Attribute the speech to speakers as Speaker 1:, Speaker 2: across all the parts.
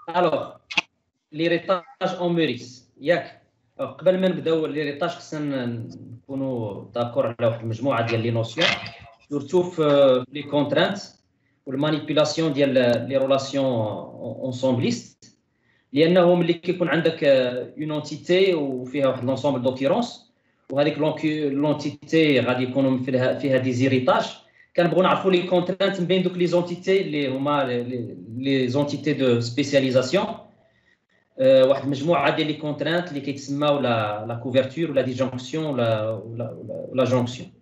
Speaker 1: الوغ ليريطاج اون موريس ياك. قبل ما نبداو ليريطاج خصنا نكونوا داكور على واحد المجموعه ديال لي نوسيون سورتو في لي كونترانت والمانيبيلاسيون ديال لي ريلاسيون اونسومبليست، لانه ملي كيكون عندك اون اونتيتي وفيها واحد لونسومبل دوكيرونس، وهذيك لونتيتي غادي يكونوا فيها دي زيريتاج، كنبغيو نعرفوا لي كونترانت من بين دوك لي زونتيتي اللي هما لي زونتيتي دو سبيسياليزاسيون. واحد المجموعه ديال لي كونترانت اللي كيتسماو لا كوفرتور ولا ديجونكسيون ولا جونكسيون.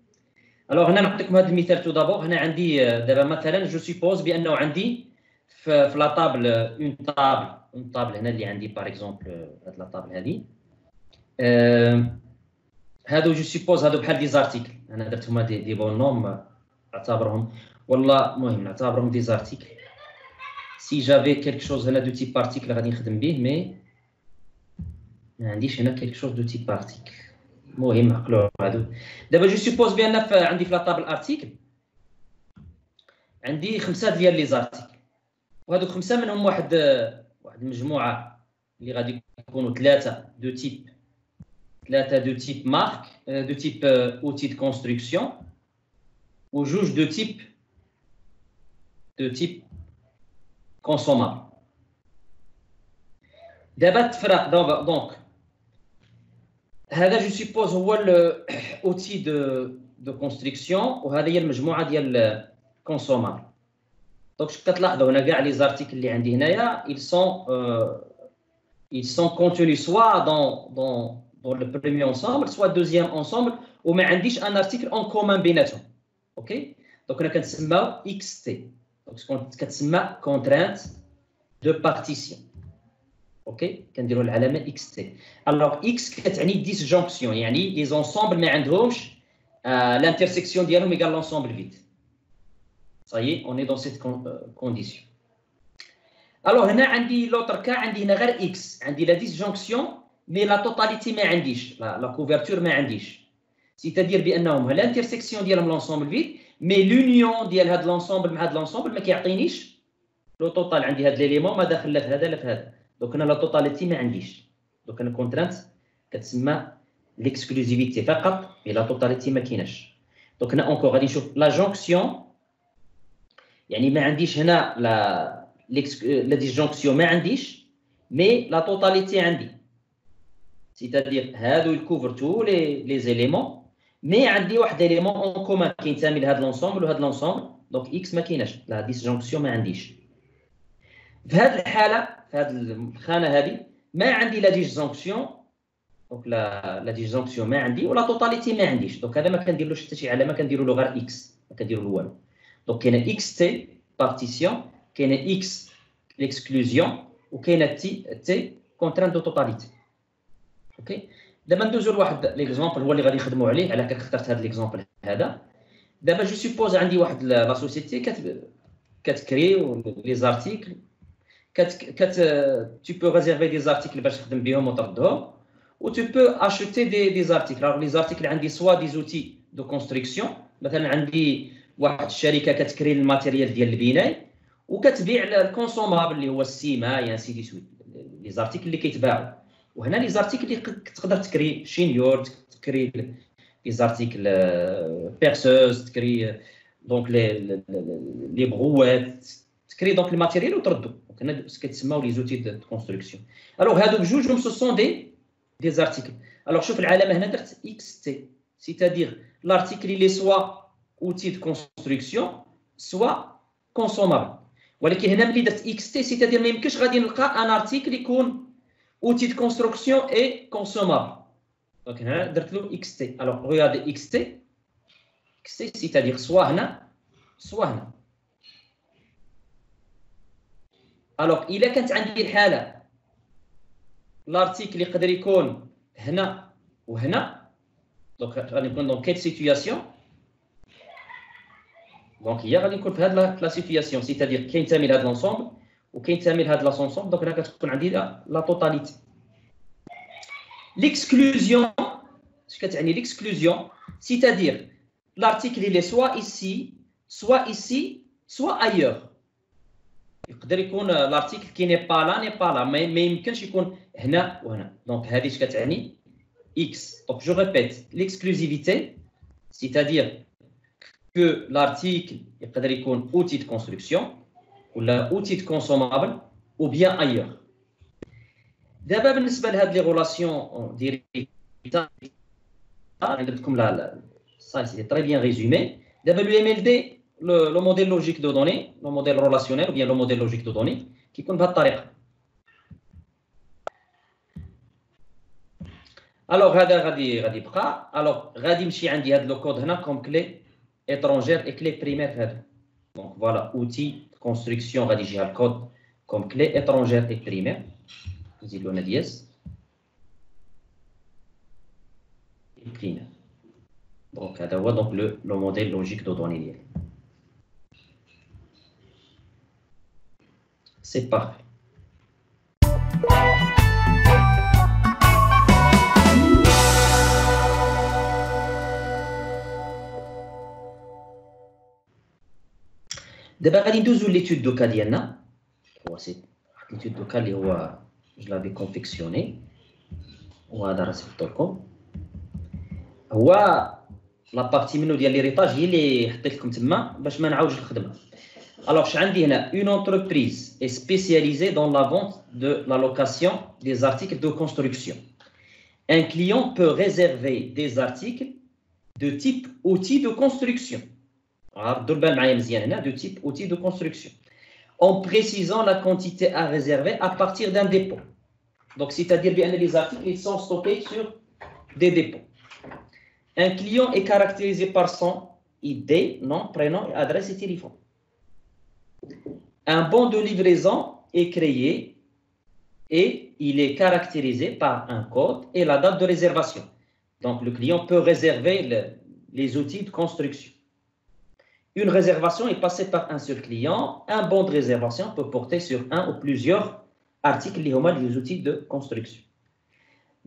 Speaker 1: الوغ هنا نعطيكم هذا المثال. تو دابور هنا عندي دابا مثلا جو سيبوز بانه عندي في لا طابل اون طابل هنا اللي عندي باغ اكزومبل هاد لا طابل هذه. هادو جو سيبوز هادو بحال دي زارتيكل، انا درتهم دي بون نوم اعتبرهم والله المهم نعتبرهم دي زارتيكل. سي جافي كيلك شوز هنا دو تيب ارتيكل غادي نخدم به، مي ما عنديش هنا كيلك شوز دو تيب ارتيكل. المهم عقلوا هادو. دابا جو سيبوز بان عندي في لا طابل ارتيكل عندي 5 ديال لي زارتيكل، وهادوك 5 منهم واحد المجموعه اللي غادي يكونوا 3 دو تيب مارك دو تيب اوتي دو كونستركسيون، وجوج دو تيب كونسومابل. دابا تفرق دونك هذا جو سيبوز هو الاوتي دو كونستركسيون، وهذه هي المجموعه ديال كونسومابل. دونك كتلاحظوا هنا كاع لي زارتيكل اللي عندي هنايا ils sont contenus soit dans le premier ensemble soit deuxième ensemble، وما عنديش ان ارتيكل اون كومون بيناتهم. اوكي دونك هنا كنسماو اكس تي، دونك كتسمى كونترانت دو بارتيسيون. اوكي كنديروا العلامه اكس تي. الوغ اكس كتعني ديسجونكسيون، يعني لي زونسومبل ما عندهمش l'intérsection dialogue égale l'ensemble vide. Ça y est, on est dans cette condition. Alors, هنا عندي l'autre cas عندي هنا غير x، عندي la disjonction mais la totalité ما عنديش، la couverture ما عنديش. C'est-à-dire بأنهم l'intersection ديالهم l'ensemble vide mais l'union ديال هاد l'ensemble مع هاد l'ensemble ما كيعطينيش لو توتال. عندي هاد ليليمون ما داخل لا في هذا لا في هذا، دونك هنا la totalité ما عنديش. دونك هنا كونترانت كتسمى l'exclusivité فقط mais la totalité ما كايناش. دونك هنا اونكور غادي نشوف لا جونكسيون، يعني ما عنديش هنا لا ديسجونكسيون ما عنديش مي لا توتاليتي عندي، سيتادير هادو يكوفر تو لي زيليمون مي عندي واحد ليليمون اون كومان كينتمي لهاد لونسومبل وهاد لونسومبل، دونك اكس ما كايناش، لا ديسجونكسيون ما عنديش. في هاد الحاله في هاد الخانه هادي ما عندي لا ديسجونكسيون، دونك لا ديسجونكسيون ما عندي ولا توتاليتي ما عنديش، دونك هذا ما كنديرلوش حتى شي علامه، كنديروا له غير اكس، ما كنديروا له والو. دونك كاينه اكس تي بارتيسيون، كاينه اكس ليكسكلوزيون، وكاينه تي كونترانت دو توتاليتي. اوكي دابا ندوزو لواحد ليكزومبل هو اللي غادي نخدموا عليه، على اخترت هذا ليكزومبل هذا. دابا جو سيبوز عندي واحد لا سوسيتي كتكري لي زارتيكل، tu peux réserver des articles باش تخدم بهم وتردهم، و tu peux acheter des articles. alors les articles عندي soit des outils de construction، مثلا عندي واحد الشركه كتكري الماتيريال ديال البناء وكتبيع الكونسومابل اللي هو السيما يا سيدي سويت، لي زارتيكل اللي كيتباعوا. وهنا لي زارتيكل اللي تقدر تكري شينيور، تكري لي زارتيكل بيرسوز، تكري دونك لي بروات، تكري دونك الماتيريال وتردو. دونك هنا كتسماو لي زوتي دو كونستركسيون. الوغ هادو بجوجهم سو سون دي زارتيكل. الوغ شوف العلامه هنا درت اكس تي، سيتادير لارتيكل اللي سوا outil de construction soit consommable. ولكن هنا ملي درت اكس تي سيتادير ما يمكنش غادي نلقى ان ارتيكل يكون outil de construction et consommable. دونك هنا درت له اكس تي. الوغ ريغاردي اكس تي سيتادير سوا هنا سوا هنا. الوغ الا كانت عندي الحاله الارتيكل يقدر يكون هنا وهنا، دونك غادي نكون دونك كيت سيتوياسيون، دونك هي غادي نكون في هاد لا سيتوياسيون، سيتادير كينتمي لهاد لونسومبل وكينتمي لهاد لاسونسومبل، دونك هنا كتكون عندي لا توتاليتي. ليكسكلوزيون اش كتعني ليكسكلوزيون؟ سيتادير l'article il est soit ici soit ici soit ailleurs. يقدر يكون l'article qui n'est pas là ما يمكنش يكون هنا وهنا. Donc هذه اش كتعني X. Donc je répète, l'exclusivité, c'est-à-dire que l'article يقدر يكون outil de construction ou outil de consommable ou bien ailleurs. دابا بالنسبه لهاد لي غولاسيون ديريكتا عندكم لا ça c'est très bien résumé. دابا le MLD le modèle logique de données, le modèle relationnel ou bien le modèle logique de données كيكون بهذه الطريقه. Alors هذا غادي يبقى. Alors غادي يمشي عندي هذا لو كود هنا كوم كلي étrangère et clé primaire هذا. Donc voilà outil de construction غادي يجيها الكود كوم clé étrangère et primaire. نزيدو هنا دياز primaire. Donc هذا هو donc le modèle logique de données ديالي. C'est parfait. دابا غادي ندوزو ليتود دوكا ديالنا. هو سي ليتود دوكا اللي هو جو لافي كونفيكسيوني وهذا راه صيفط لكم. هو لا بارتي منو ديال ليريطاج هي اللي حطيت لكم تما باش ما نعاودش الخدمه. Alors, une entreprise est spécialisée dans la vente de la location des articles de construction. Un client peut réserver des articles de type outil de construction. De type outil de construction. En précisant la quantité à réserver à partir d'un dépôt. Donc, c'est-à-dire que les articles ils sont stockés sur des dépôts. Un client est caractérisé par son ID, nom, prénom, adresse et téléphone. Un bon de livraison est créé et il est caractérisé par un code et la date de réservation. Donc, le client peut réserver les outils de construction. Une réservation est passée par un seul client. Un bon de réservation peut porter sur un ou plusieurs articles liés aux outils de construction.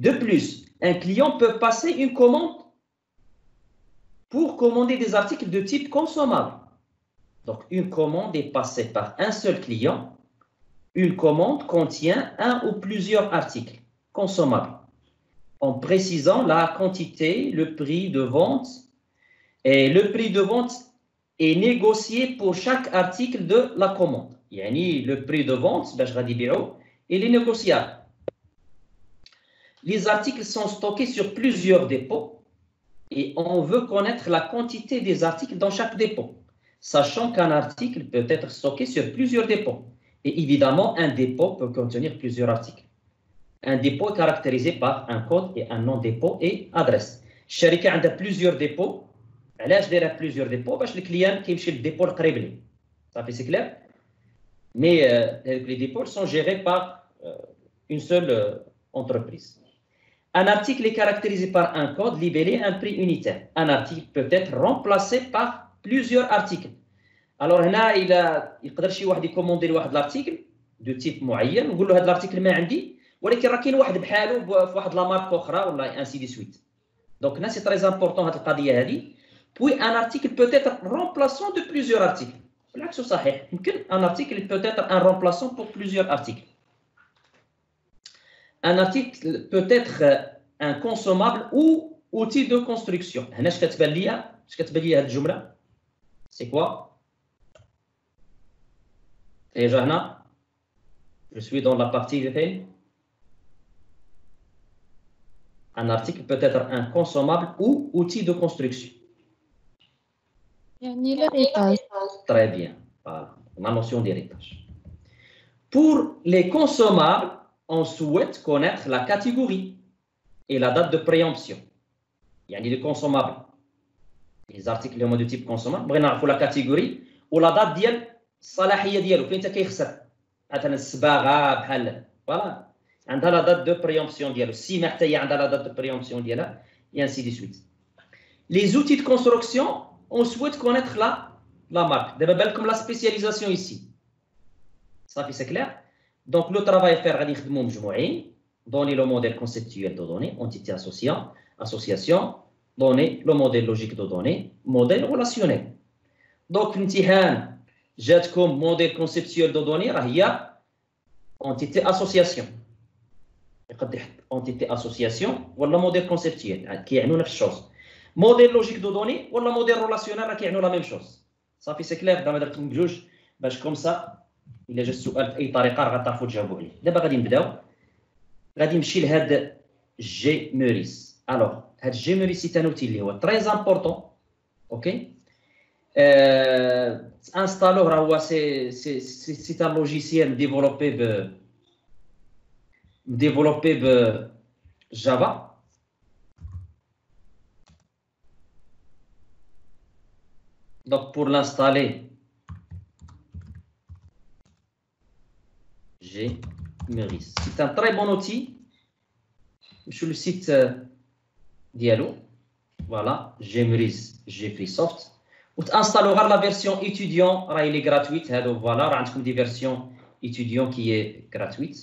Speaker 1: De plus, un client peut passer une commande pour commander des articles de type consommable. Donc, une commande est passée par un seul client. Une commande contient un ou plusieurs articles consommables. En précisant la quantité, le prix de vente. Et le prix de vente est négocié pour chaque article de la commande. Yani, le prix de vente, il est négociable. Les articles sont stockés sur plusieurs dépôts et on veut connaître la quantité des articles dans chaque dépôt, sachant qu'un article peut être stocké sur plusieurs dépôts. Et évidemment, un dépôt peut contenir plusieurs articles. Un dépôt est caractérisé par un code et un nom dépôt et adresse. الشركة عندها plusieurs dépôts. علاش دايره plusieurs dépôts باش الكليان كيمشي للديبو القريب ليه. صافي سي كلير. Mais les dépôts sont gérés par une seule entreprise. Un article est caractérisé par un code libellé un prix unitaire. Un article peut être remplacé par plusieurs articles. Alors هنا إلا يقدر شي واحد يكوموندي لواحد لارتيكل دو تيب معين ونقول له هذا الارتيكل ما عندي ولكن راه كاين واحد بحالو في واحد لا مارك اخرى ولا انسي دي سويت. دونك هنا سي تري امبورطون هذه القضيه هذه. Puis un article peut être remplaçant de plusieurs articles. بالعكس صحيح. يمكن un article peut être un remplaçant pour plusieurs articles. Un article peut être un consommable ou outil de construction. هنا اش كتبان ليا؟ اش كتبان ليا هذه الجمله؟ C'est quoi? Déjà هنا je suis dans la partie de un article peut être un consommable ou outil de construction. Très bien. Voilà, la notion d'héritage. Pour les consommables, on souhaite connaître la catégorie et la date de préemption. يعني les consommables, les articles de type consommable, بغينا نعرفوا la catégorie ou la date ديال الصلاحيه ديالو فين حتى كيخسر. مثلا الصباغه بحال فوالا عندها la date de préemption ديالو، السيمه حتى هي عندها la date de préemption ديالها et ainsi de suite. Les outils de construction, on souhaite connaître la marque. D'abord, comme la spécialisation ici. Ça fait c'est clair. Donc, le travail à faire, donner le modèle conceptuel de données, entité association, donner le modèle logique de données, modèle relationnel. Donc, l'imtihan, جاتكم موديل كونسيبتويال دو دوني راه هي اونتيتي اسوسياسيون. يقد يحط اونتيتي اسوسياسيون ولا موديل كونسيبتويال كيعنوا نفس الشوز. موديل لوجيك دو دوني ولا موديل ريلاسيونيل راه كيعنوا لا ميم شوز. صافي سي كلير. دابا درتهم بجوج باش كوم سا الا جا السؤال في اي طريقه راه غتعرفوا تجاوبوا عليه. دابا غادي نبداو. غادي نمشي لهاد جي موريس. الوغ هاد جي موريس سي ان اوتي اللي هو تري امبورطون. اوكي انستالوه. راه هو سي ان لوجيسيال مديفلوبي ب جافا. Donc pour l'installer, Gmeris. C'est un très bon outil. Sur le site Diallo, voilà, Gmeris, Gfreesoft. Vous installez la version étudiant, elle est gratuite. Donc voilà, vous avez des versions étudiant qui est gratuite.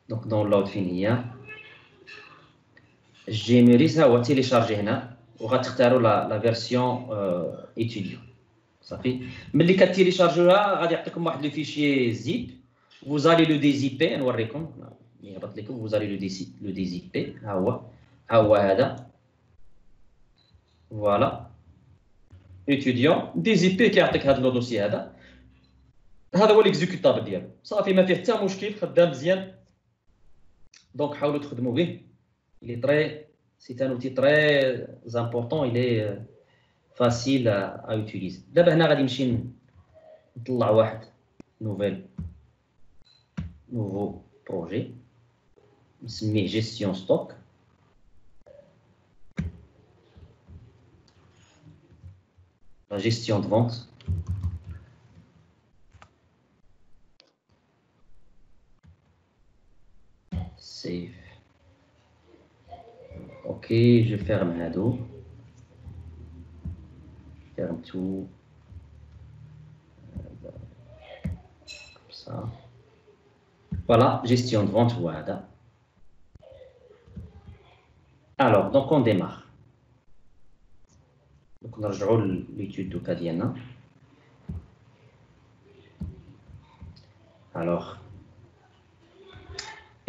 Speaker 1: Donc dans l'autre fini, Gmeris هو télécharger هنا وغتختاروا la version étudiant. صافي ملي كتيليشارجوها غادي يعطيكم واحد لو فيشي zip. Vous allez le dézipper. نوريكم يهبط لكم. Vous allez le dézipper. ها هو هذا. فوالا étudiant dézipper كيعطيك هذا لو دوسي. هذا هو ليكزيكوتابل ديالو. صافي ما فيه حتى مشكل. خدام مزيان. دونك حاولوا تخدموا به. Il est très, c'est un outil très important. Il est facile à utiliser. دابا هنا غادي نمشي نطلع واحد nouveau projet نسميه gestion stock. La gestion de vente. Save. Ok, je ferme Hado. Ferme tout. Comme ça. Voilà, gestion de vente. Voilà. Alors, donc on démarre. Donc on rejoint l'étude de Cadiana. Alors,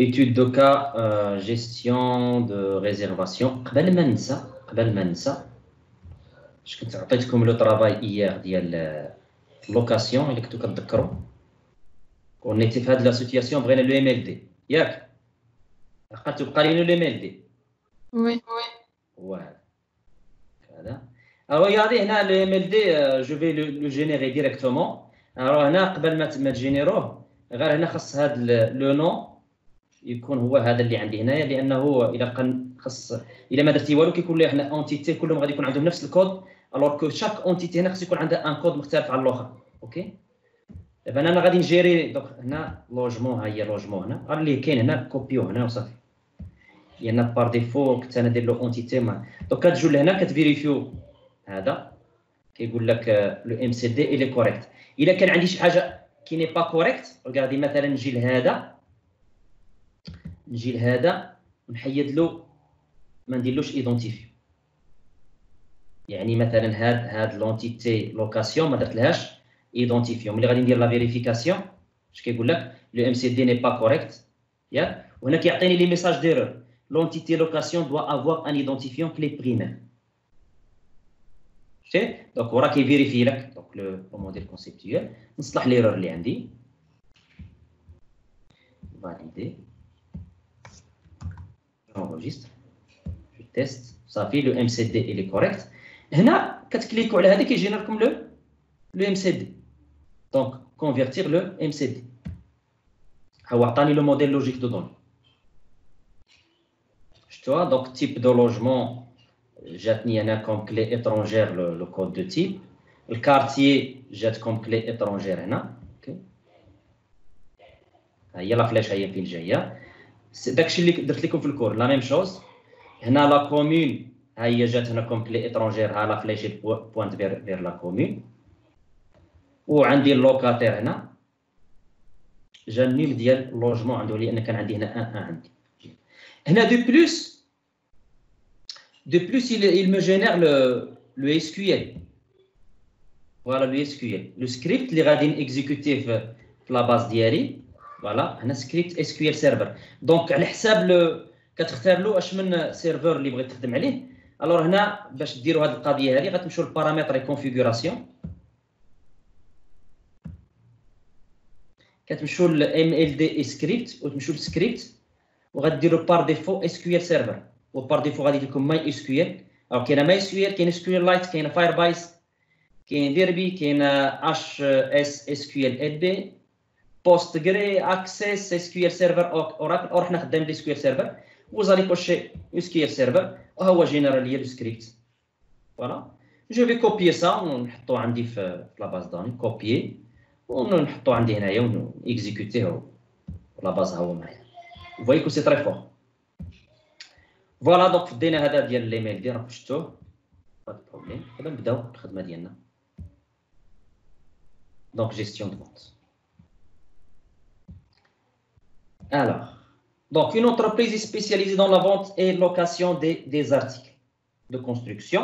Speaker 1: étude de cas, gestion de réservation. قبل ما ننسى اش كنت عطيتكم لو طرافاي ايير ديال لوكاسيون اللي كنتو كتذكروا. ونيتي في هاد لا سيتياسيون بغينا لو ام ال دي ياك. عقلتو بقى لينا لو ام ال دي.
Speaker 2: وي
Speaker 1: هذا. Alors regardez هنا لو ام ال دي je vais le générer directement. alors هنا قبل ما تجينيروه غير هنا خاص هاد لو نون يكون هو هذا اللي عندي هنايا. لانه الا خاص الا ما درتي والو كيكون لي حنا اونتيتي كلهم غادي يكون عندهم نفس الكود. الوغ كو شاك اونتيتي هنا خاص يكون عندها ان كود مختلف على الاخر. اوكي دابا انا غادي نجيري. دونك هنا لوجمون. ها هي لوجمون هنا اللي كاين هنا. كوبيو هنا وصافي. لان بار ديفو كنت انا ندير له اونتيتي. دونك كتجو لهنا كتفيريفيو هذا كيقول لك لو ام سي دي الي كوريكت. الا كان عندي شي حاجه كي ني با كوريكت غادي مثلا نجي لهذا ونحيد له ما نديرلوش ايدونتيفيو. يعني مثلا هاد لونتيتي لوكاسيون ما درتلهاش ايدونتيفيو. ملي غادي ندير لا فيريفيكاسيون اش كيقول لك لو ام سي دي ني با كوريكت ياك. وهنا كيعطيني لي ميساج ديرور. لونتيتي لوكاسيون دوا افوار ان ايدونتيفيون كلي بريمير. شتي دونك وراه كيفيريفي لك. دونك لو موديل كونسيبتويال نصلح ليرور اللي عندي. فاليدي enregistre, je teste, صافي لو ام سي دي اللي كوريكت. هنا كتكليكوا على هذا كيجينا لكم لو ام سي دي. دونك كونفيرتير لو ام سي دي. هو عطاني لو موديل لوجيك دو دوني. شفتوها. دونك تيب دو لوجمون جاتني انا كوم كلي اترونجير لو كود دو تيب. الكارتيي جات كوم كلي اترونجير هنا. اوكي هي لا فلاش هي فين جايه. داكشي اللي درت لكم في الكور لا ميم شوز. هنا لا كومون ها هي جات هنا كوم كلي اترونجير. ها لا فلاش بوينت فير لا كومون. وعندي اللوكاتير هنا جا النيم ديال لوجمون عنده لان كان عندي هنا ان عندي. De plus, il me génère le SQL. Voilà le SQL. Le script اللي غادي exécuter في la base ديالي. Voilà, un script SQL server. Donc على حساب كتختار له اش من سيرفر اللي بغيت تخدم عليه. الوغ هنا باش ديروا هذه القضيه هذه غتمشيو للبارامتر كونفيغوراسيون. كتمشيو ل MLD سكريبت وتمشيو للسكريبت وغديروا بار ديفو SQL سيرفر. وبار ديفو غادي لكم ماي SQL. الوغ كاينه ماي SQL، كاين SQL لايت، كاين فايربايس، كاين ديربي، كاين HSSQL Postgre, Access, SQL Server, Oracle. Or حنا خدامين SQL Server. Vous allez cocher SQL Server وهو généraliser le script. Voilà. Je vais copier ça ونحطو عندي في la base données. Copier ونحطو عندي هنايا ونexécuter la base ها هو معايا. Vous voyez que c'est très fort. Voilà, donc فدينا هذا ديال الايميل ديال راكم شفتوه. Pas de problème. دابا نبداو الخدمه ديالنا. Donc gestion de vente. Alors, donc une entreprise est spécialisée dans la vente et location des articles de construction.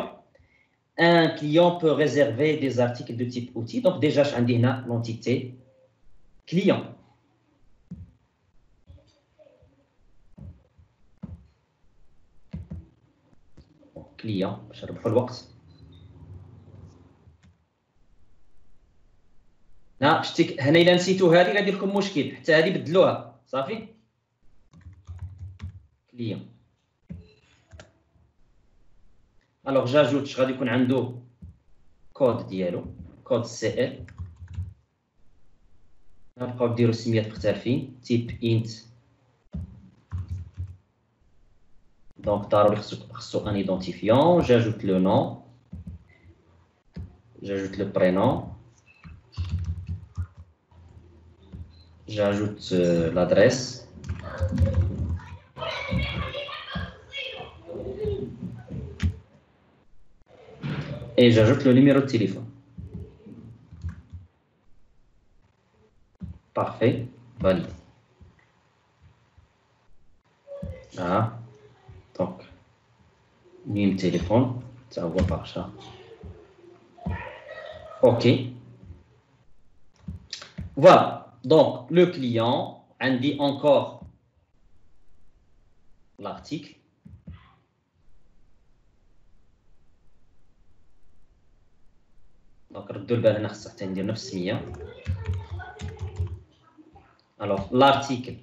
Speaker 1: Un client peut réserver des articles de type outil. Donc déjà, je dis l'entité client. Client, je vais le voir. ها شتي هنا الا نسيتو هذه غادي لكم مشكل، حتى هذه بدلوها صافي. كليون الوغ جاجوت غادي يكون عنده كود ديالو، كود سي ال. نبقاو ديروا سميات مختلفين، تيب انت. دونك ضروري خصو ان ايدونتيفيون. جاجوت لو نون، جاجوت لو برينون، j'ajoute l'adresse et j'ajoute le numéro de téléphone. Parfait, valide. Ah, donc numéro de téléphone, ça voit par ça. Ok. Voilà. Donc, le client indique encore l'article. Donc, alors, l'article,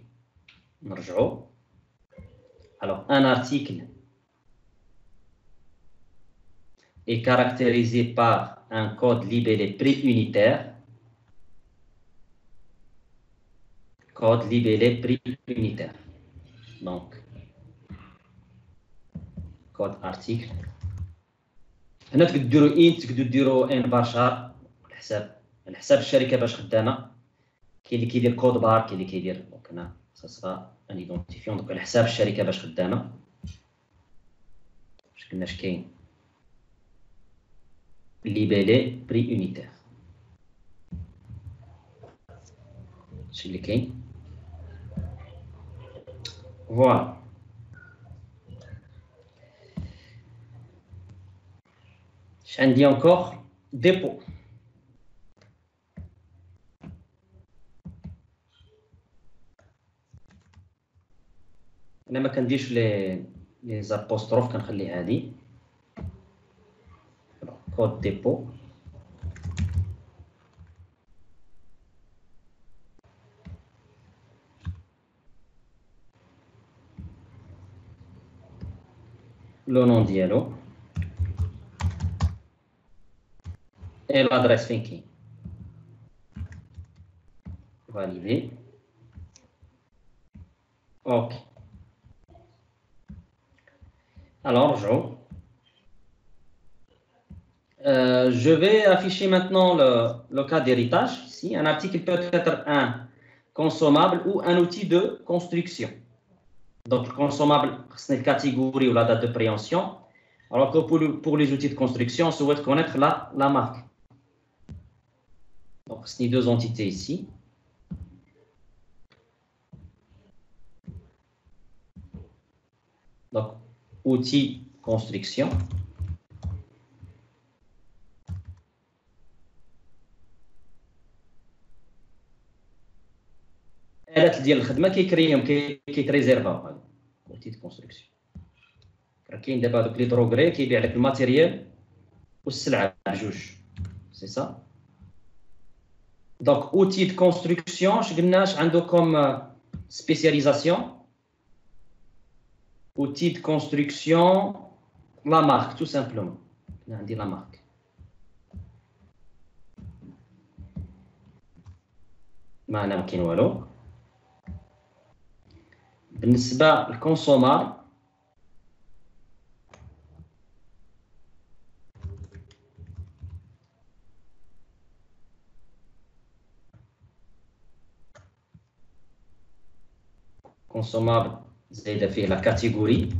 Speaker 1: alors, un article est caractérisé par un code libellé prix-unitaire. Code libellé prix unitaire. Donc, code article. هنا تقدروا ديروا انت، تقدروا ديروا ان بارشار على حساب الشركه باش خدامه. كاين اللي كيدير كود بار، كاين اللي كيدير دونك هنا خاصها ان ايدونتيفيون. دونك على حساب الشركه باش خدامه. واش قلنا اش كاين؟ ليبيلي بري يونيتير. هادشي اللي كاين. Voilà. Je dis encore dépôt. أنا ما كنديرش لي زابوستروف، كنخلي هادي كود ديبو. le nom dialogue et l'adresse fin qui validé. Ok. Alors je vais afficher maintenant le cas d'héritage. Ici, un article peut être un consommable ou un outil de construction. Donc, le consommable, c'est une catégorie ou la date de préemption. Alors que pour les outils de construction, on souhaite connaître la marque. Donc, c'est deux entités ici. Donc, outil construction. الآلات ديال الخدمة كيكريهم كيتريزيرفاو outil de construction. كاين دابا هذوك لي دروغري كيبيع لك الماتيريال والسلعة بجوج. سي سا. دونك outil de construction اش قلنا اش عنده كوم spécialisation. Outil de construction, la marque, tout simplement. On dit la marque. ما أنا مكين والو. بالنسبة للكونسومار كونسومار زايدة فيه لا كاتيجوري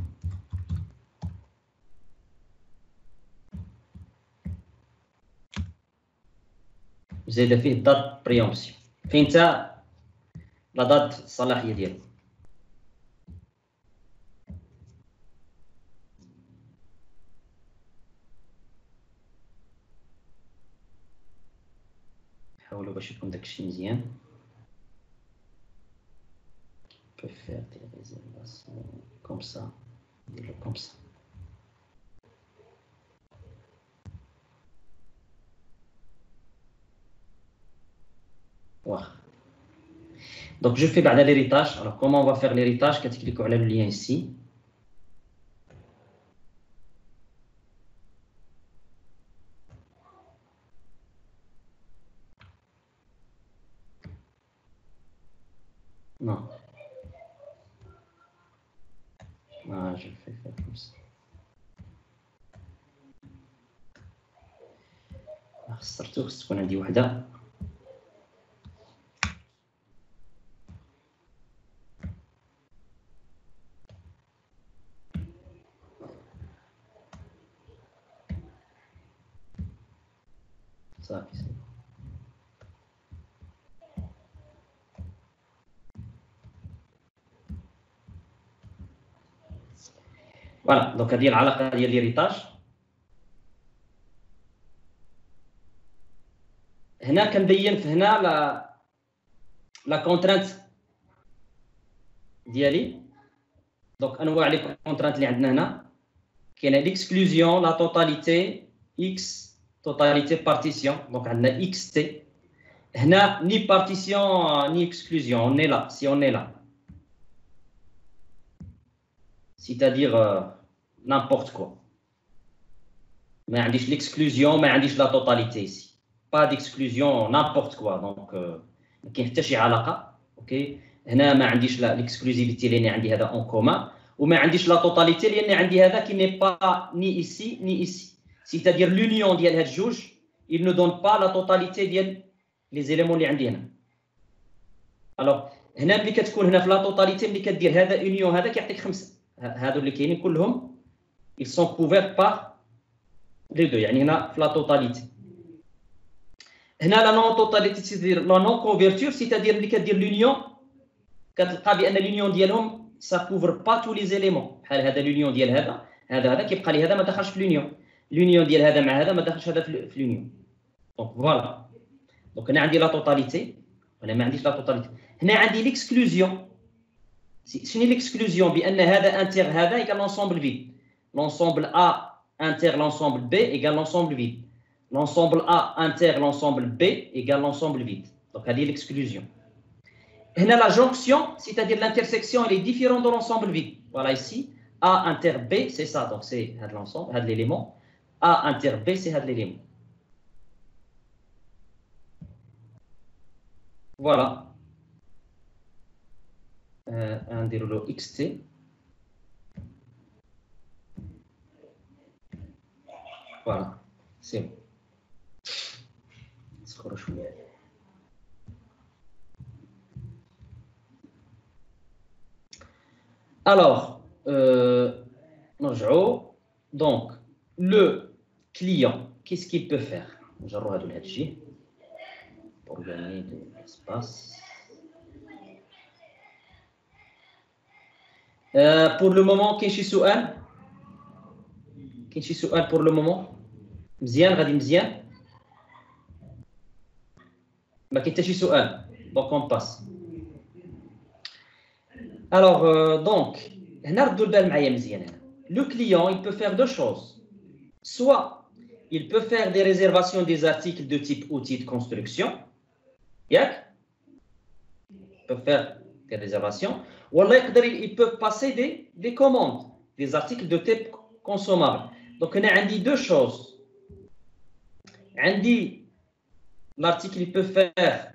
Speaker 1: زايدة فيه دات بريومسيون فين تا لا دات الصلاحية ديالو. نحاولوا باش يكون داكشي مزيان. peut faire des réservations comme ça, comme ça. Voilà. Donc je fais l'héritage. Alors comment on va faire l'héritage? Cliquez sur le lien ici. Non. Ah, je le fais faire comme ça. خسرتو خص تكون عندي وحده. صافي. فوالا دونك هذه العلاقه ديال ليريتاج. هنا كنبين في هنا لا كونترانت ديالي. دونك انواع لي كونترانت اللي عندنا هنا كاينه ليكسكلوزيون لا توتاليتي اكس توتاليتي بارتيسيون. دونك عندنا اكس تي هنا ني بارتيسيون ني اكسكلوزيون. اون اي لا سي اون اي لا c'est-à-dire n'importe quoi. ما عنديش l'exclusion ما عنديش la totalité ici. pas d'exclusion n'importe quoi. donc ما كاين حتى شي علاقه. اوكي هنا ما عنديش l'exclusivité لان عندي هذا en commun وما عنديش la totalité لان عندي هذا qui n'est pas ni ici ni ici. c'est-à-dire l'union ديال هاد الجوج il ne donne pas la totalité ديال les éléments اللي عندي هنا. alors هنا ملي كتكون هنا في la totalité ملي كدير هذا union هذا كيعطيك 5. هادو اللي كاينين كلهم ils sont couverts par les deux. يعني هنا في لا توتاليتي. هنا لا نون توتاليتي c'est-à-dire لا نون كونفيرتور c'est-à-dire ملي كدير لونيون كتلقى بان لونيون ديالهم ça couvre pas tous les éléments. بحال هذا لونيون ديال هذا كيبقى لي هذا ما دخلش في لونيون. لونيون ديال هذا مع هذا ما دخلش هذا في لونيون. دونك فوالا. دونك هنا عندي لا توتاليتي ولا ما عنديش لا توتاليتي. هنا عندي ليكسكلوزيون. شنو l'exclusion بان هذا انتر هذا ايكال l'ensemble vide. l'ensemble A inter l'ensemble B égale l'ensemble vide. l'ensemble A inter l'ensemble B égale l'ensemble vide. donc هذه l'exclusion. هنا la jonction c'est-à-dire l'intersection elle est différente de l'ensemble vide. voilà ici A inter B c'est ça. donc c'est هذا l'ensemble هذا l'élément. A inter B c'est هذا l'élément. voilà. نديرو له اكس تي. فوالا سي بون. نسخرو شويه. alors نرجعو. donc le client qu'est-ce qu'il peut faire. نجرو هادو لهادشي pour gagner de l'espace. Pour le moment, كاين شي سؤال؟ كاين شي سؤال pour le moment؟ مزيان غادي مزيان؟ ما كاين حتى شي سؤال. Donc on passe. Alors donc هنا ردوا البال معايا مزيان هنا. Le client, il peut faire deux choses. Soit il peut faire des réservations des articles de type outil de construction. Il peut faire des réservations. Ou alors il peut passer des commandes, des articles de type consommable. Donc on a dit deux choses. On dit l'article il peut faire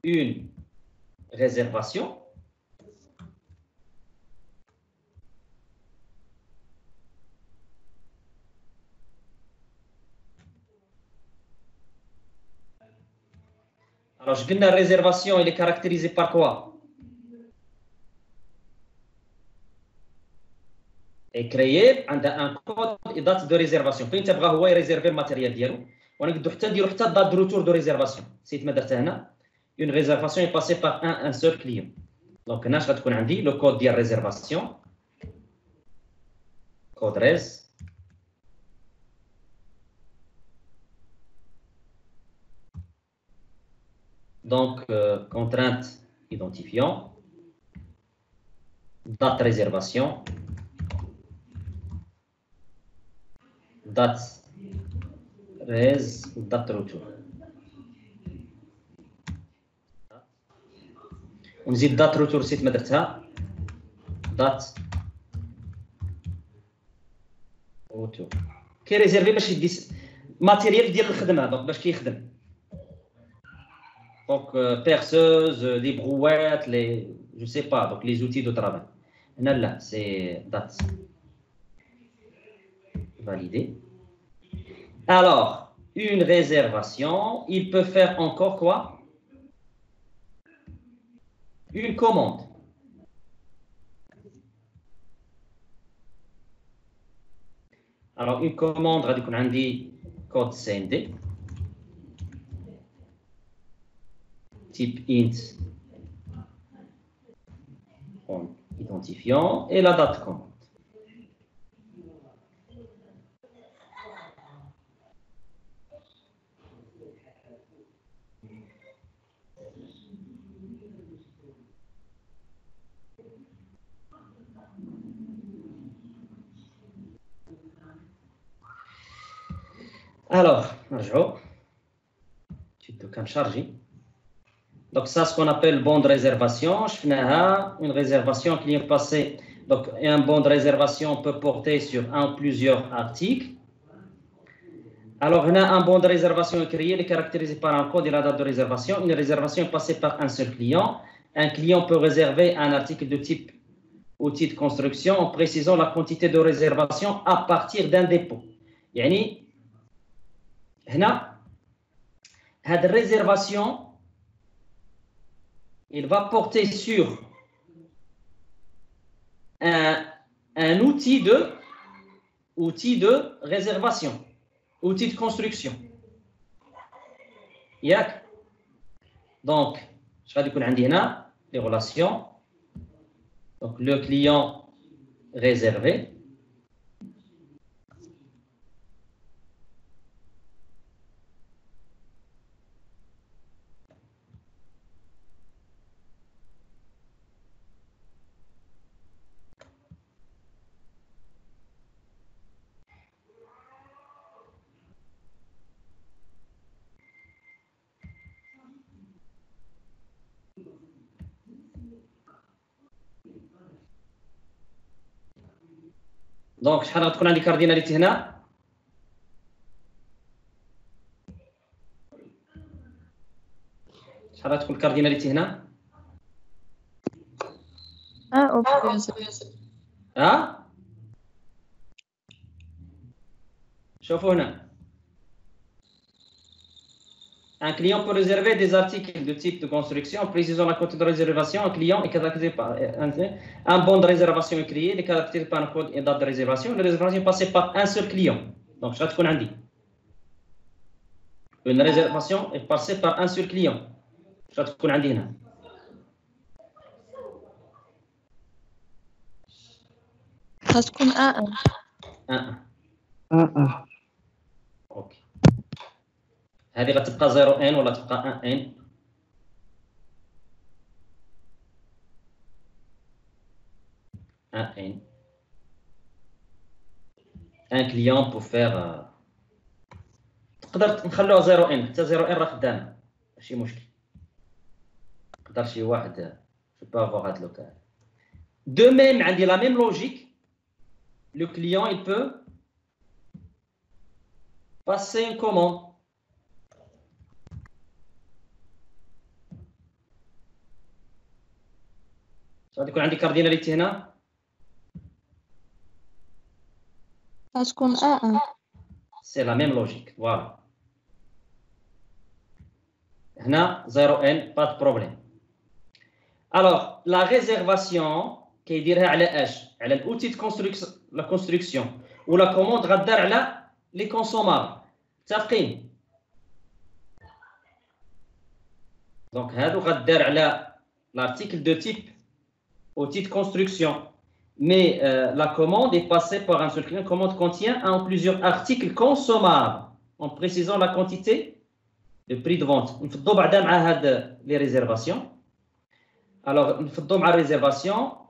Speaker 1: une réservation. Alors, je dis la réservation, elle est caractérisée par quoi? Et créer un code et date de réservation. Quand tu veux réserver le matériel ديالو, on a dit date de retour de réservation. C'est une réservation est passée par un seul client. Donc, là, je vais te dire le code de réservation. Code res. Donc, contrainte identifiant, date réservation, date res, date retour. ونزيد date retour سيت ما درتها date retour كي ريزيرفي باش يدي ماتيريال ديال الخدمه دونك باش كيخدم. Donc, perceuse, les brouettes, je sais pas, donc les outils de travail. Là, c'est date. Validé. Alors, une réservation, il peut faire encore quoi? Une commande. Alors, une commande, on dit code CND. Type int en identifiant et la date commande. Alors, tu te calmes charger. Donc, ça, ce qu'on appelle bon de réservation. Je finis une réservation qui est passée. Donc, un bon de réservation peut porter sur un ou plusieurs articles. Alors, on a un bon de réservation créé, il est caractérisé par un code et la date de réservation. Une réservation est passée par un seul client. Un client peut réserver un article de type outil de construction en précisant la quantité de réservation à partir d'un dépôt. يعني هنا هذه réservation il va porter sur un outil de réservation, outil de construction. Donc, je vais dire les relations. Donc, le client réservé. دونك شحال غتكون عندي كارديناليتي هنا؟ شحال غتكون الكارديناليتي هنا؟ شوفوا هنا. Un client peut réserver des articles de type de construction en précisant la quantité de réservation. Un client est caractérisé par un bon de réservation est créé, il est caractérisé par un code et date de réservation. La réservation est passée par un seul client. Donc, je vais te dire. Une réservation est passée par un seul client. Je vais te dire.
Speaker 2: غتكون A1.
Speaker 1: A1. اوكي. هذه غتبقى 0 ان ولا تبقى 1 ان؟ ان كليون بور فيغ تقدر نخلوها 0 ان، حتى 0 ان راه خدامه ماشي مشكل. يقدر شي واحد جو با افوار هاد لوكال. دو ميم عندي لا ميم لوجيك، لو كليون il peut passer une commande. غادي يكون عندي كارديناليتي هنا،
Speaker 2: غتكون A1.
Speaker 1: سي لا ميم لوجيك. فوالا هنا 0 ان با دو بروبليم. الوغ لا ريزيرفاسيون كيديرها على اش؟ على الاوتي دو لا كونستركسيون، ولا كوموند غدار على لي كونسومابل. متفقين؟ دونك هادو غدار على l'article de type outil de construction. Mais la commande est passée par un seul client. La commande contient un ou plusieurs articles consommables en précisant la quantité, le prix de vente. نفضوا بعدا مع هاد les réservations. Alors نفضوا مع réservation.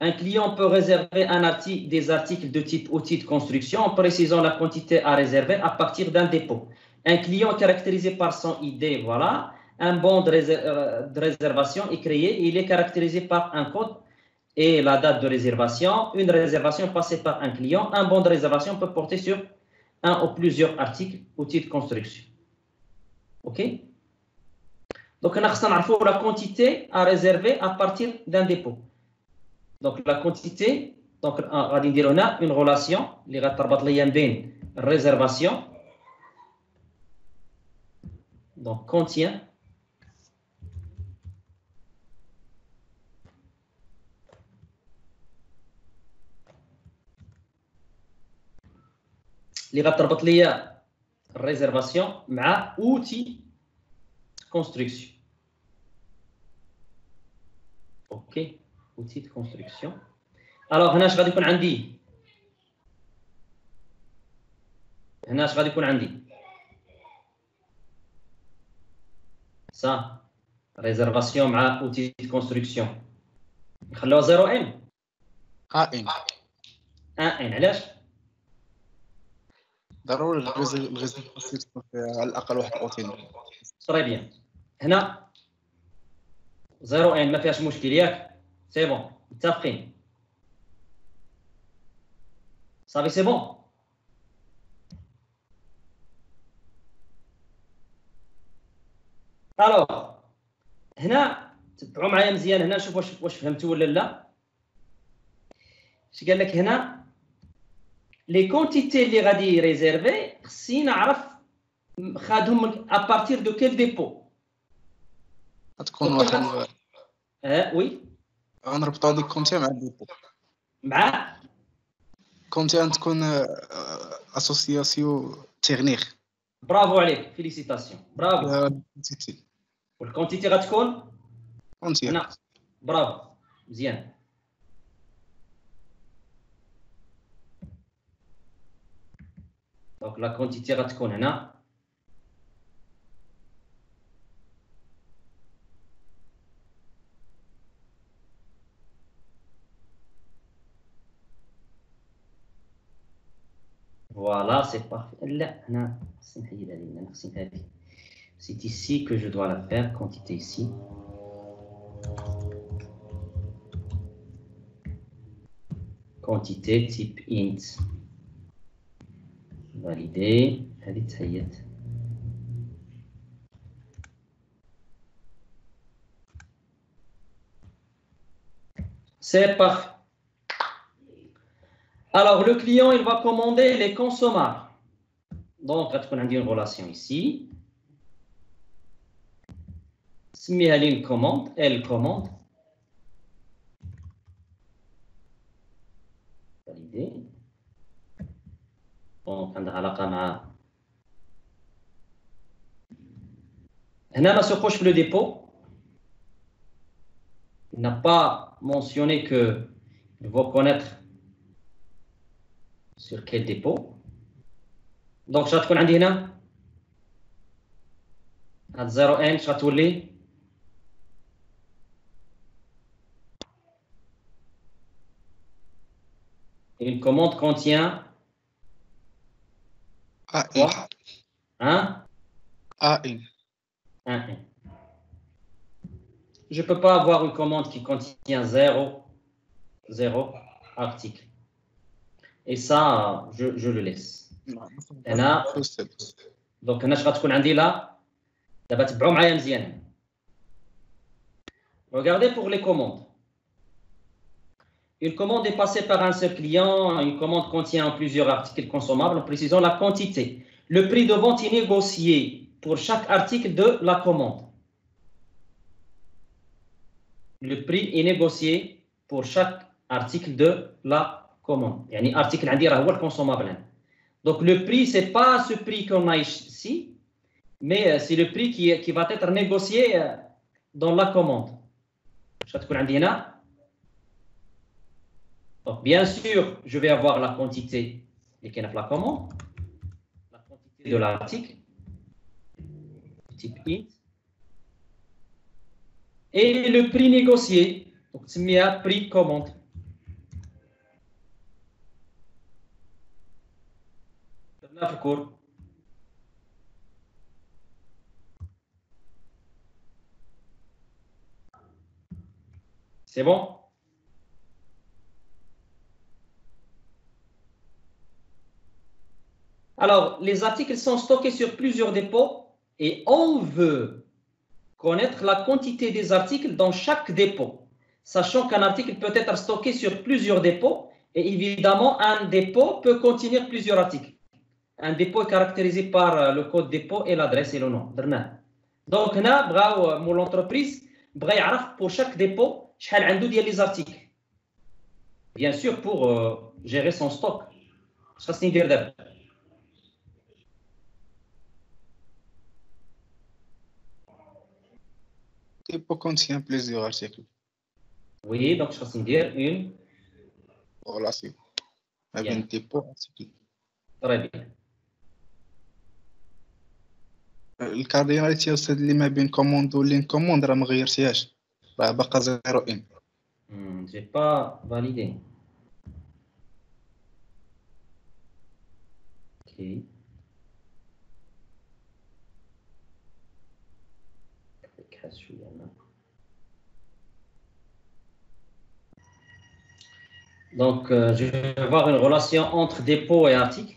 Speaker 1: Un client peut réserver des articles de type outil de construction en précisant la quantité à réserver à partir d'un dépôt. Un client caractérisé par son ID, voilà. Un bon de réservation est créé et il est caractérisé par un code et la date de réservation. Une réservation passée par un client. Un bon de réservation peut porter sur un ou plusieurs articles outils de construction. OK? Donc, on a la quantité à réserver à partir d'un dépôt. Donc, la quantité, donc, on a une relation, les réservation, donc, contient les réservation, مع outil construction. OK. outil de construction. Alors هنا اش غادي يكون عندي؟ هنا اش غادي يكون عندي؟ ça réservation مع outil de construction نخلوها 0 ان.
Speaker 3: ان
Speaker 1: علاش؟
Speaker 3: ضروري الغيزيرفاسيون تكون فيها على الاقل واحد الاوتيل.
Speaker 1: تري بيان. هنا 0 ان ما فيهاش مشكل ياك؟ سي بون متفقين؟ صافي سي بون. الوغ هنا تبعوا معايا مزيان، هنا نشوف واش فهمتوا ولا لا. اش قال لك هنا؟ لي كونتيتي اللي غادي ريزيرفي خصني نعرف خادهم ابارتير دو كيل ديبو.
Speaker 3: تكون واحد
Speaker 1: وي
Speaker 3: غنربطوا هذيك كونتي مع الديبو،
Speaker 1: مع
Speaker 3: كونتي تكون اسوسياسيون تكنيك.
Speaker 1: برافو عليك، فيليسيتاسيون، برافو. والكونتيتي غتكون
Speaker 3: كونتي
Speaker 1: هنا. برافو مزيان. دونك لا كونتيتي غتكون هنا. Voilà, c'est parfait. Là, c'est ici que je dois la faire, quantité ici. Quantité type int. Validé. C'est parfait. Alors, le client, il va commander les consommables. Donc, on a une relation ici. سميها لي commande, elle commande. Validé. Donc, عندها علاقة مع هنا ما سوقوش في le dépôt. Il n'a pas mentionné que il va connaître sur quel dépôt. Donc غتكون عندي هنا هاد 0 n غتولي une commande contient
Speaker 3: A1.
Speaker 1: un
Speaker 3: A1.
Speaker 1: n. Je ne peux pas avoir une commande qui contient 0 article. Et ça, je le laisse. هنا donc هنا غتكون عندي لا دابا تبعوا معايا مزيان. Regardez pour les commandes. Une commande est passée par un seul client. Une commande contient plusieurs articles consommables en précisant la quantité. Le prix de vente est négocié pour chaque article de la commande. Le prix est négocié pour chaque article de la commande. يعني article عندي راه هو الكونسومابل. Donc le prix c'est pas ce prix qu'on a ici, mais c'est le prix qui va être négocié dans la commande. غتكون عندي هنا. Donc, bien sûr, je vais avoir la quantité qui est dans la commande, la quantité de l'article, type int, et le prix négocié. Donc, c'est mis à prix commande. C'est bon? Alors, les articles sont stockés sur plusieurs dépôts et on veut connaître la quantité des articles dans chaque dépôt, sachant qu'un article peut être stocké sur plusieurs dépôts et évidemment, un dépôt peut contenir plusieurs articles. Un dépôt est caractérisé par le code dépôt et l'adresse et le nom. Donc, mon entreprise بغا يعرف pour chaque dépôt شحال عنده ديال les articles. Bien sûr, pour gérer son stock. اش خاصني ندير دابا؟
Speaker 3: Dépôt contient plusieurs articles.
Speaker 1: Oui, donc je vais dire une
Speaker 3: relation. Bien. Dépôt article.
Speaker 1: Très bien.
Speaker 3: الكارديناليتي أستاذ اللي ما بين كوموند ولين كوموند راه ما غيرتيهاش راه باقا 0 ان.
Speaker 1: J'ai pas validé. Ok. Donc, je vais avoir une relation entre dépôt et article.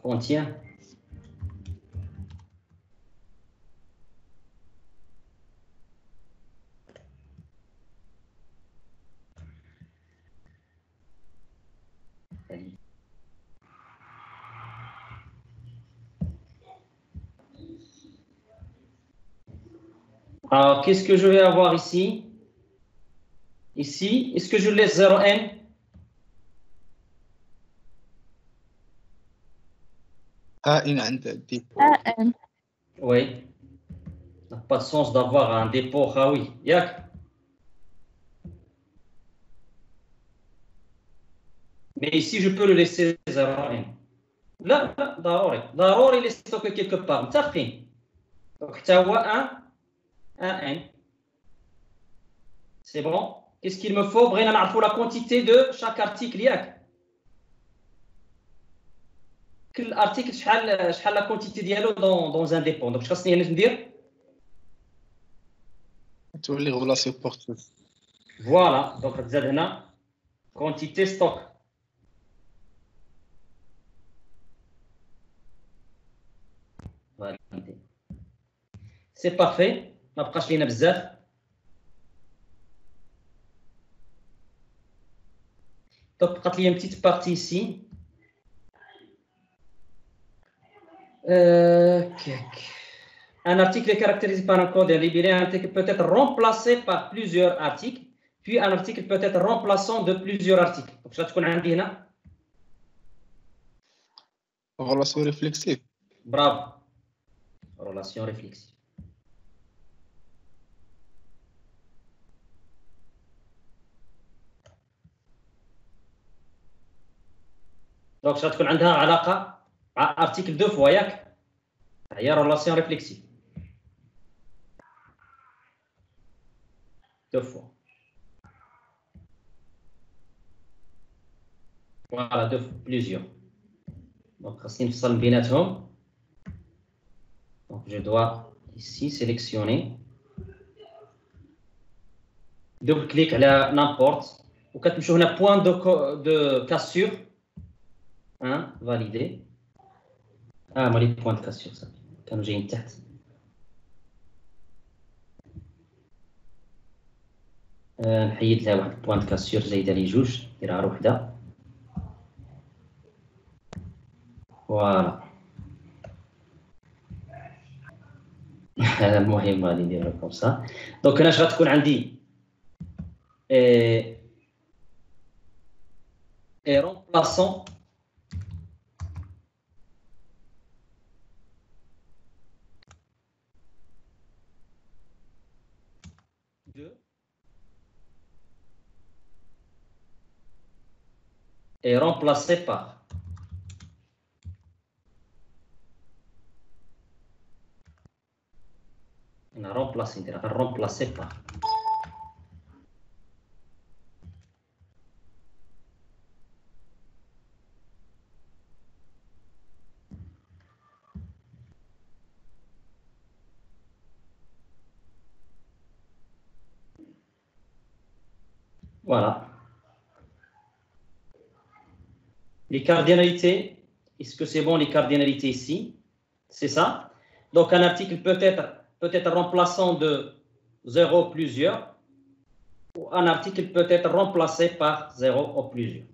Speaker 1: Contient. Alors, qu'est-ce que je vais avoir ici? Ici, est-ce que je laisse 0n?
Speaker 2: AN.
Speaker 1: Oui. Ça n'a pas de sens d'avoir un dépôt Khawi. Yak. Mais ici, je peux le laisser 0n. Là, d'abord, il est stocké quelque part. Donc, tu as un n. C'est bon. Qu'est-ce qu'il me faut? Il faut la quantité de chaque article. Quel article, la quantité dialogue dans un dépôt. Donc, je vais vous dire.
Speaker 3: Les relations porteuses.
Speaker 1: Voilà. Donc, vous avez là quantité stock. Validé. C'est parfait. ما بقاش لينا بزاف. Donc, بقات لي une petite partie ici. Un article est caractérisé par un code libellé. Un article peut être remplacé par plusieurs articles, puis un article peut être remplaçant de plusieurs articles. Donc, ça تكون عندي هنا.
Speaker 3: Relation réflexive.
Speaker 1: Bravo. Relation réflexive. دونك غتكون عندها علاقه مع ارتيكل دو فوا ياك هي ريلاسيون ريفليكسيف دو فوا فوالا دو بليزيور دونك خاصني نفصل بيناتهم دونك جو دوا ici sélectionner double clic على n'importe وكتمشيو هنا point de cassure hein valider مالي point de cassure صافي كانوا جايين تحت نحيد لها واحد point de cassure زايده لي جوج نديرها وحده فوالا المهم غادي نديرها كوم سا دونك هنا اش غتكون عندي remplaçant de est remplacé par on a remplacé par voilà. Les cardinalités, est-ce que c'est bon les cardinalités ici? C'est ça. Donc un article peut être remplaçant de 0 plusieurs, ou un article peut être remplacé par 0 ou plusieurs.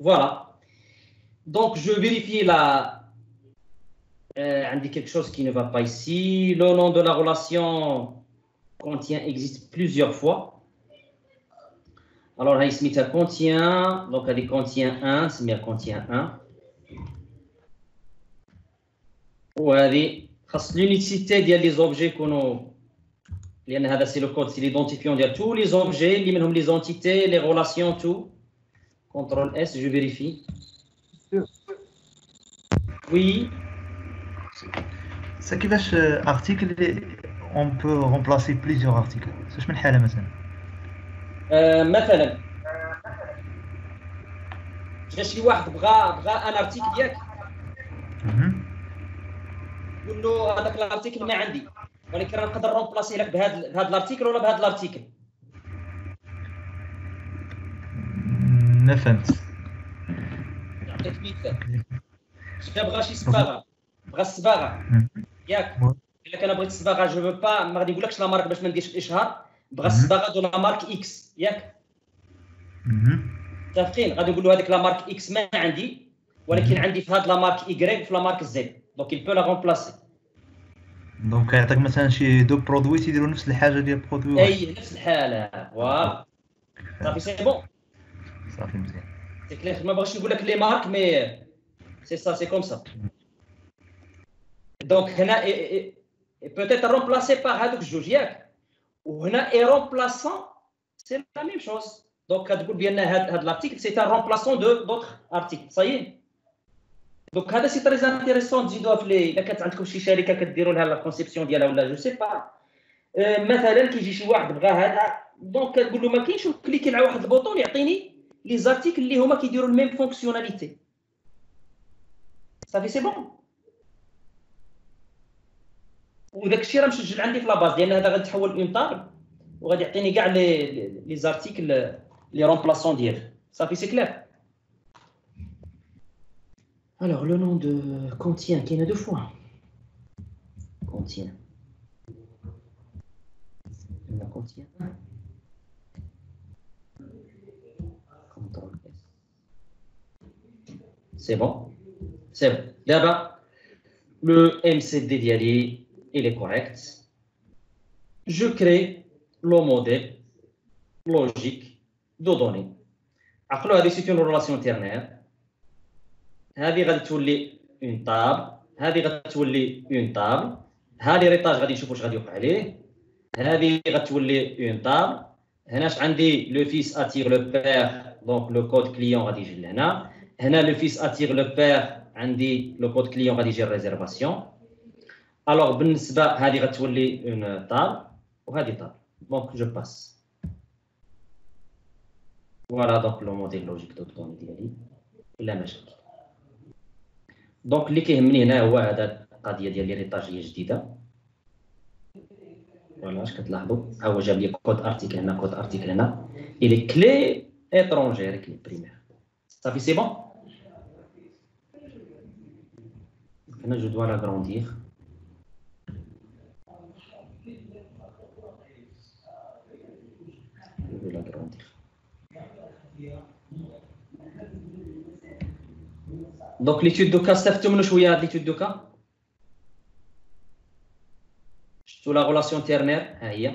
Speaker 1: Voilà. Donc je vérifie là. On dit quelque chose qui ne va pas ici. Le nom de la relation existe plusieurs fois. Alors, ici, ça contient, donc elle contient 1, c'est contient 1. Ou l'unicité des objets qu'on a, c'est le code, c'est l'identifiant de tous les objets, les entités, les relations, tout. CTRL S, je vérifie. Oui.
Speaker 4: C'est كيفاش article on peut remplacer plusieurs articles. C'est من حالة مثلا.
Speaker 1: مثلا جا شي واحد بغى ان ارتيكل ديالك قول له هذاك الارتيكل ما عندي ولكن راه نقدر نرومبلاسيه لك بهذا الارتيكل ولا بهذا الارتيكل
Speaker 4: ما فهمت
Speaker 1: نعطيك مثال شتا بغى شي صباغه بغى الصباغه ياك الا كان بغيت الصباغه جو فو با ما غادي نقولكش لا مارك باش ما نديرش الاشهار بغى الصباغه دو لا مارك اكس ياك متفقين غادي نقول له هذيك لا مارك اكس ما عندي ولكن عندي في هاد لا مارك اي في لا مارك زد دونك il peut la remplacer
Speaker 4: دونك يعطيك مثلا شي دو برودوي تيديروا نفس الحاجه ديال برودوي
Speaker 1: اي نفس الحاله فوالا صافي سي بون
Speaker 4: صافي مزيان
Speaker 1: سي كلير ما بغيتش نقول لك لي مارك مي سي سا سي كوم سا دونك هنا peut-être remplacé par هذوك الجوج ياك وهنا اي رومبلاسون سي لا ميم شوز دونك كتقول بان هاد لارتيكل سي ان رومبلاسون دو دوطخ ارتيكل صايي دونك هذا سي تري انتريسون تزيدوها في لي الا كانت عندكم شي شركه كديروا لها لا كونسيبسيون ديالها ولا جو سي با مثلا كيجي شي واحد بغى هذا دونك كتقول له ما كاينش كليكي على واحد البوطون يعطيني لي زارتيكل اللي هما كيديروا الميم فونكسيوناليتي صافي سي بون وداك الشيء راه مسجل عندي في لاباز لان هذا غادي يتحول اون طابل وغادي يعطيني كاع لي زارتيكل لي رومبلاسون ديالو صافي سي كلير alors le nom de contient qui est deux fois contient contient CTRL S c'est bon d'abord le MCD diali il est correct je crée le modèle logique de données عقلوا هذه c'est une relation ternaire هذه غادي تولي اون طابل هذه غادي تولي اون طابل هذه ريطاج غادي نشوف واش غادي يوقع عليه هذه غتولي اون طابل هناش عندي لو فيس اتير لو بير دونك لو كود كليون غادي يجي لهنا هنا le fils attire le père عندي le code client غادي يجي réservation. Alors بالنسبة هذه غتولي une table وهذه table. Donc je passe. Voilà donc le modèle logique de données ديالي بلا مشاكل. دونك اللي كيهمني هنا هو هذا القضيه ديال ليريطاجيه جديده. فوالا اش كتلاحظوا ها هو جاب لي كود ارتيكل هنا كود ارتيكل هنا et les clés étrangères clés primaires. Ça fait c'est bon. Maintenant je dois l'agrandir. Je vais l'agrandir. Donc l'étude de cas استفدتوا منه شويه هاد l'étude de cas. شفتوا la relation ternaire ها هي.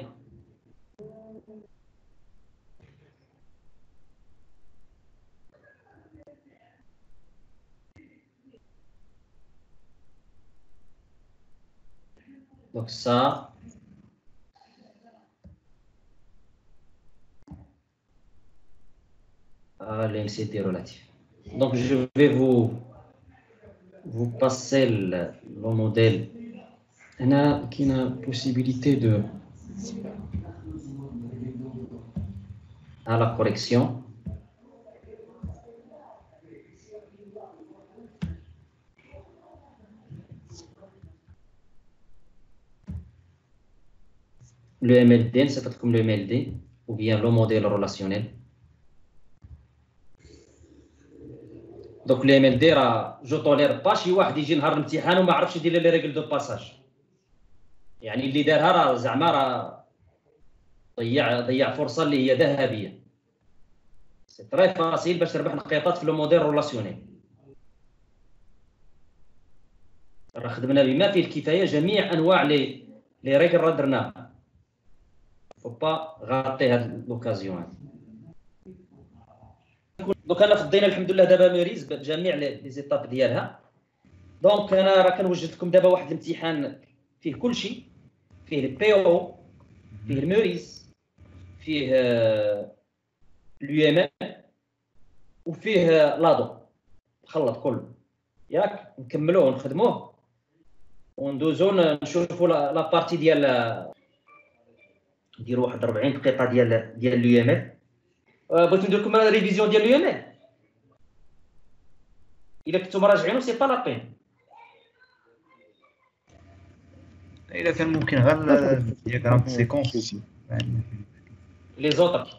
Speaker 1: Donc ça l'MCT relatif. Donc je vais vous passer le modèle. On a une possibilité de à la correction. Le MLD, c'est pas comme le MLD ou bien le modèle relationnel. Donc le MLD راه جو طولير با شي واحد يجي نهار الامتحان وما عرفش يدير لي ريغل دو باساج. يعني اللي دارها راه زعما راه ضيع فرصه اللي هي ذهبيه. سي تري فاسيل باش تربح نقيطات في لو موديل رولاسيونيل. راه خدمنا بما فيه الكفايه جميع انواع لي ريغل راه درناها. فو با غاطي هاد لوكازيون هادي. دونك انا فضينا الحمد لله دابا ميريز بجميع لي زيتاب ديالها. دونك انا راه كنوجد لكم دابا واحد الامتحان فيه كل شيء، فيه البي او، فيه الميريز، فيه اليو ام ال، وفيه لادو، خلط كله ياك. نكملوه ونخدموه وندوزو نشوفوا لا بارتي ديال نديروا واحد 40 دقيقه ديال اليو ام ال. بغيت ندير لكم ريفيزيون ديال اليو ام ال. الا كنتو مراجعينو سي با لا بين.
Speaker 4: الا كان ممكن غير دياغرام سيكونس
Speaker 1: لي زوطر.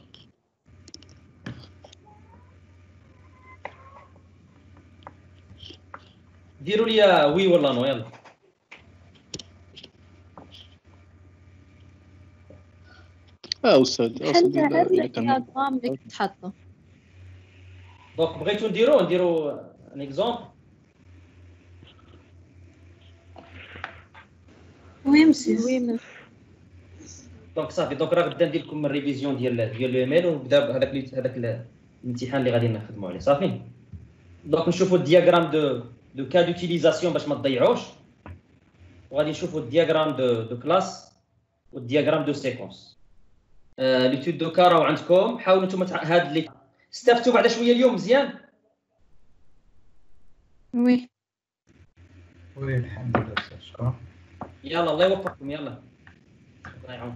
Speaker 1: ديروا لي وي ولا نو يلا.
Speaker 3: استاذ
Speaker 2: حل على الدياغرام اللي كنت حاطه.
Speaker 1: دونك بغيتو نديرو ان اكزومبل.
Speaker 2: وي مسيو.
Speaker 1: دونك صافي. دونك راه غدا ندير لكم الريفيزيون ديال الايميل ونبدا بهذاك الامتحان اللي غادي نخدموا عليه. صافي. دونك نشوفوا الدياغرام دو كا دوتيليزاسيون باش ما تضيعوش، وغادي نشوفوا الدياغرام دو كلاس والدياغرام دو سيكونس. ليتود دو كا راهو عندكم. حاولوا نتوما هاد اللي استفدتوا بعد شويه اليوم مزيان.
Speaker 2: وي
Speaker 4: الحمد لله. شكرا.
Speaker 1: يلا الله يوفقكم. يلا الله يعاونكم.